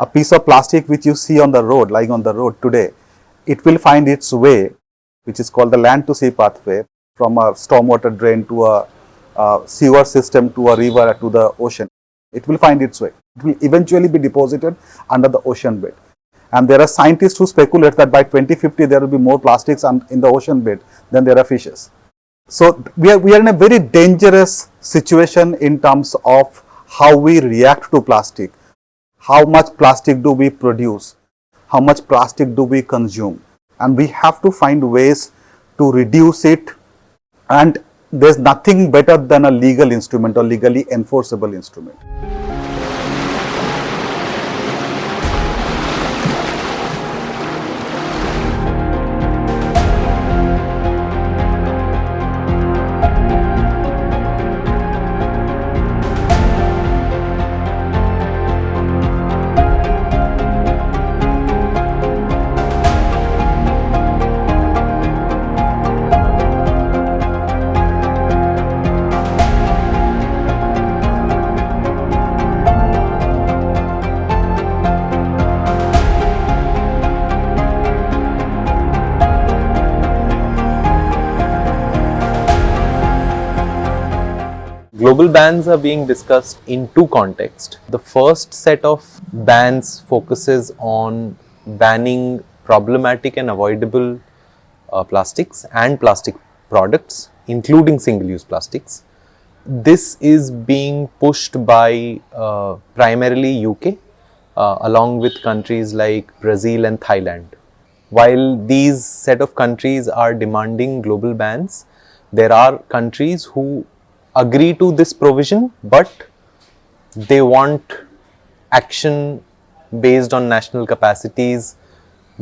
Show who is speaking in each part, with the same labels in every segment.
Speaker 1: A piece of plastic which you see on the road, lying on the road today, it will find its way, which is called the land to sea pathway, from a stormwater drain to a sewer system to a river to the ocean. It will find its way. It will eventually be deposited under the ocean bed. And there are scientists who speculate that by 2050 there will be more plastics in the ocean bed than there are fishes. So we are in a very dangerous situation in terms of how we react to plastic. How much plastic do we produce? How much plastic do we consume? And we have to find ways to reduce it, and there's nothing better than a legal instrument or legally enforceable instrument.
Speaker 2: Global bans are being discussed in two contexts. The first set of bans focuses on banning problematic and avoidable plastics and plastic products, including single-use plastics. This is being pushed by primarily UK, along with countries like Brazil and Thailand. While these set of countries are demanding global bans, there are countries who agree to this provision, but they want action based on national capacities,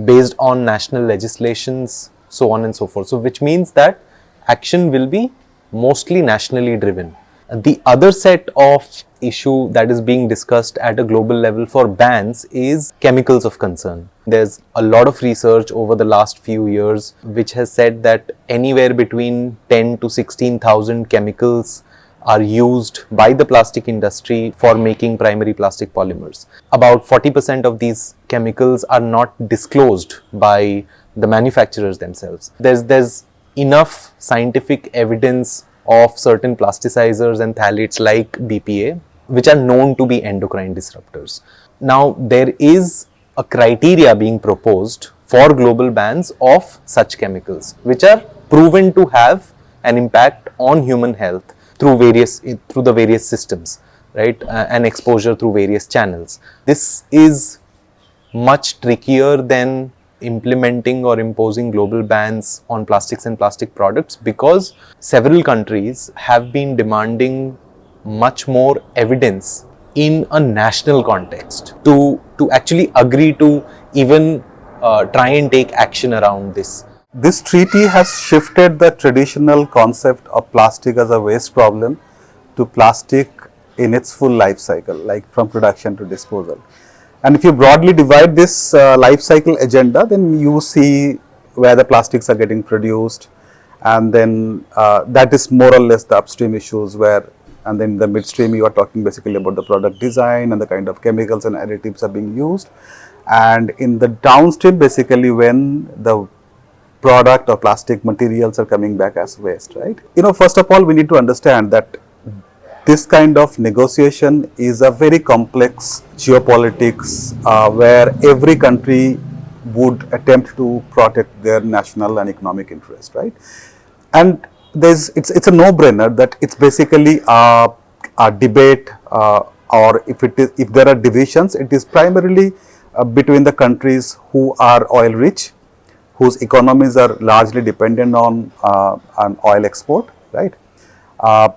Speaker 2: based on national legislations, so on and so forth. So which means that action will be mostly nationally driven. The other set of issue that is being discussed at a global level for bans is chemicals of concern. There's a lot of research over the last few years which has said that anywhere between 10 to 16,000 chemicals are used by the plastic industry for making primary plastic polymers. About 40% of these chemicals are not disclosed by the manufacturers themselves. There's enough scientific evidence of certain plasticizers and phthalates like BPA, which are known to be endocrine disruptors. Now, there is a criteria being proposed for global bans of such chemicals, which are proven to have an impact on human health through the various systems, right, and exposure through various channels. This is much trickier than implementing or imposing global bans on plastics and plastic products, because several countries have been demanding much more evidence in a national context to actually agree to even try and take action around this.
Speaker 1: This treaty has shifted the traditional concept of plastic as a waste problem to plastic in its full life cycle, like from production to disposal. And if you broadly divide this life cycle agenda, then you see where the plastics are getting produced, and then that is more or less the upstream issues where, and then the midstream you are talking basically about the product design and the kind of chemicals and additives are being used. And in the downstream, basically when the product or plastic materials are coming back as waste, right? First of all, we need to understand that this kind of negotiation is a very complex geopolitics where every country would attempt to protect their national and economic interest, right? And it's a no-brainer that it's basically a debate, or if there are divisions, it is primarily between the countries who are oil rich, whose economies are largely dependent on oil export, right?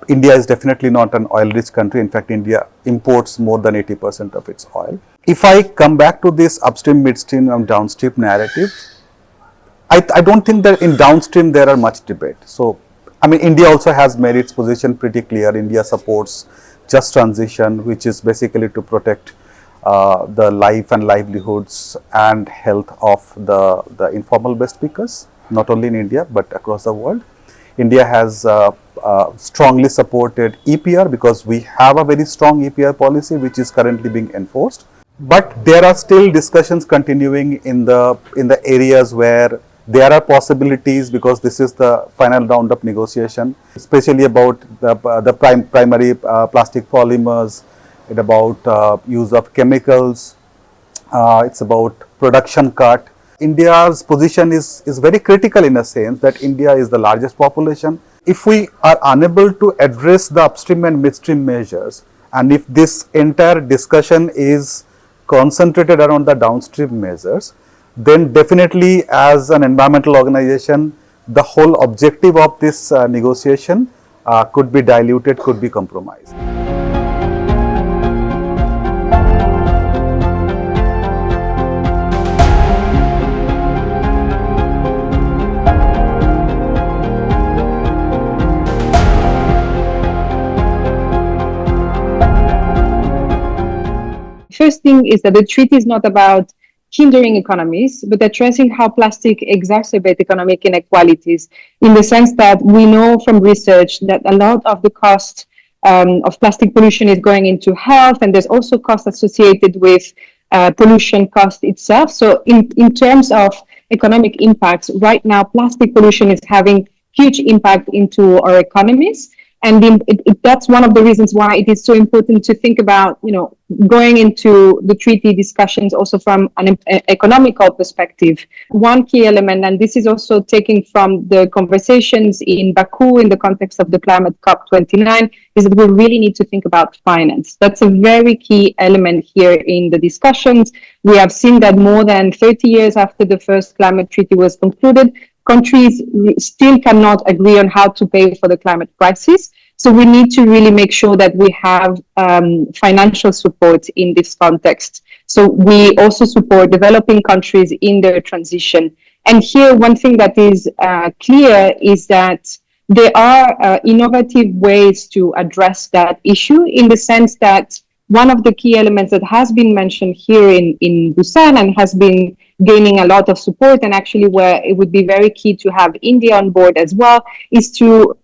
Speaker 1: India is definitely not an oil-rich country. In fact, India imports more than 80% of its oil. If I come back to this upstream, midstream and downstream narrative, I don't think that in downstream there are much debate. So, I mean, India also has made its position pretty clear. India supports just transition, which is basically to protect the life and livelihoods and health of the informal best pickers, not only in India but across the world. India has strongly supported EPR because we have a very strong EPR policy which is currently being enforced. But there are still discussions continuing in the areas where there are possibilities, because this is the final round of negotiation, especially about the primary plastic polymers, it about use of chemicals, it's about production cut. India's position is very critical in a sense that India is the largest population. If we are unable to address the upstream and midstream measures, and if this entire discussion is concentrated around the downstream measures, then definitely as an environmental organization, the whole objective of this negotiation could be diluted, could be compromised.
Speaker 3: First thing is that the treaty is not about hindering economies, but addressing how plastic exacerbates economic inequalities, in the sense that we know from research that a lot of the cost of plastic pollution is going into health, and there's also costs associated with pollution cost itself. So in terms of economic impacts, right now, plastic pollution is having huge impact into our economies. And that's one of the reasons why it is so important to think about, going into the treaty discussions also from an economical perspective. One key element, and this is also taken from the conversations in Baku in the context of the climate COP29, is that we really need to think about finance. That's a very key element here in the discussions. We have seen that more than 30 years after the first climate treaty was concluded, countries still cannot agree on how to pay for the climate crisis. So we need to really make sure that we have financial support in this context. So we also support developing countries in their transition. And here, one thing that is clear is that there are innovative ways to address that issue, in the sense that one of the key elements that has been mentioned here in Busan and has been gaining a lot of support, and actually where it would be very key to have India on board as well, is to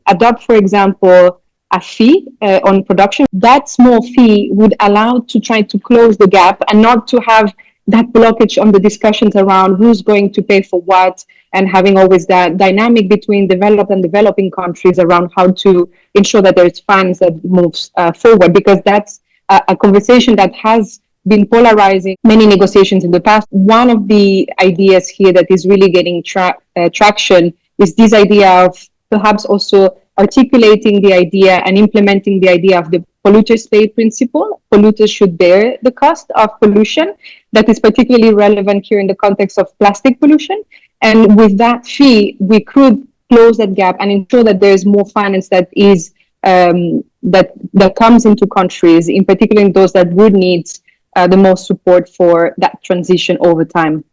Speaker 3: adopt, for example, a fee on production. That small fee would allow to try to close the gap and not to have that blockage on the discussions around who's going to pay for what, and having always that dynamic between developed and developing countries around how to ensure that there's funds that moves forward, because that's a conversation that has been polarizing many negotiations in the past. One of the ideas here that is really getting traction is this idea of perhaps also articulating the idea and implementing the idea of the polluters pay principle. Polluters should bear the cost of pollution. That is particularly relevant here in the context of plastic pollution. And with that fee, we could close that gap and ensure that there is more finance that is that comes into countries, in particular in those that would need the most support for that transition over time.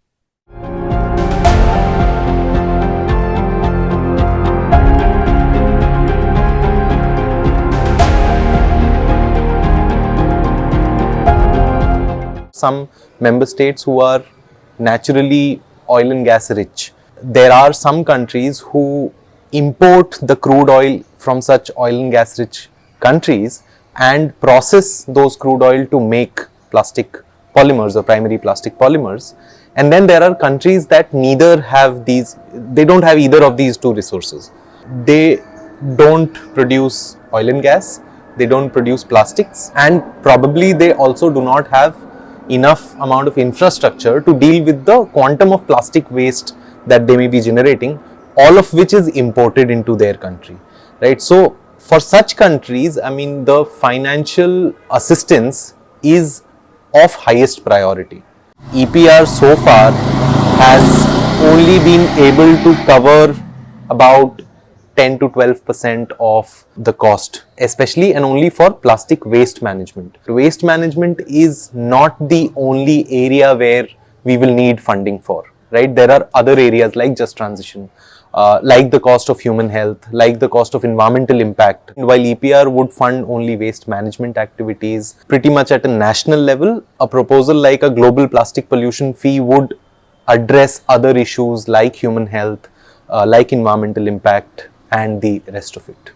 Speaker 2: Some member states who are naturally oil and gas rich. There are some countries who import the crude oil from such oil and gas rich countries and process those crude oil to make plastic polymers or primary plastic polymers. And then there are countries that neither have these, they don't have either of these two resources. They don't produce oil and gas, they don't produce plastics, and probably they also do not have enough amount of infrastructure to deal with the quantum of plastic waste that they may be generating, all of which is imported into their country, right? So for such countries, I mean, the financial assistance is of highest priority. EPR so far has only been able to cover about 10 to 12% of the cost, especially and only for plastic waste management. Waste management is not the only area where we will need funding for, right? There are other areas like just transition, like the cost of human health, like the cost of environmental impact. While EPR would fund only waste management activities, pretty much at a national level, a proposal like a global plastic pollution fee would address other issues like human health, like environmental impact, and the rest of it.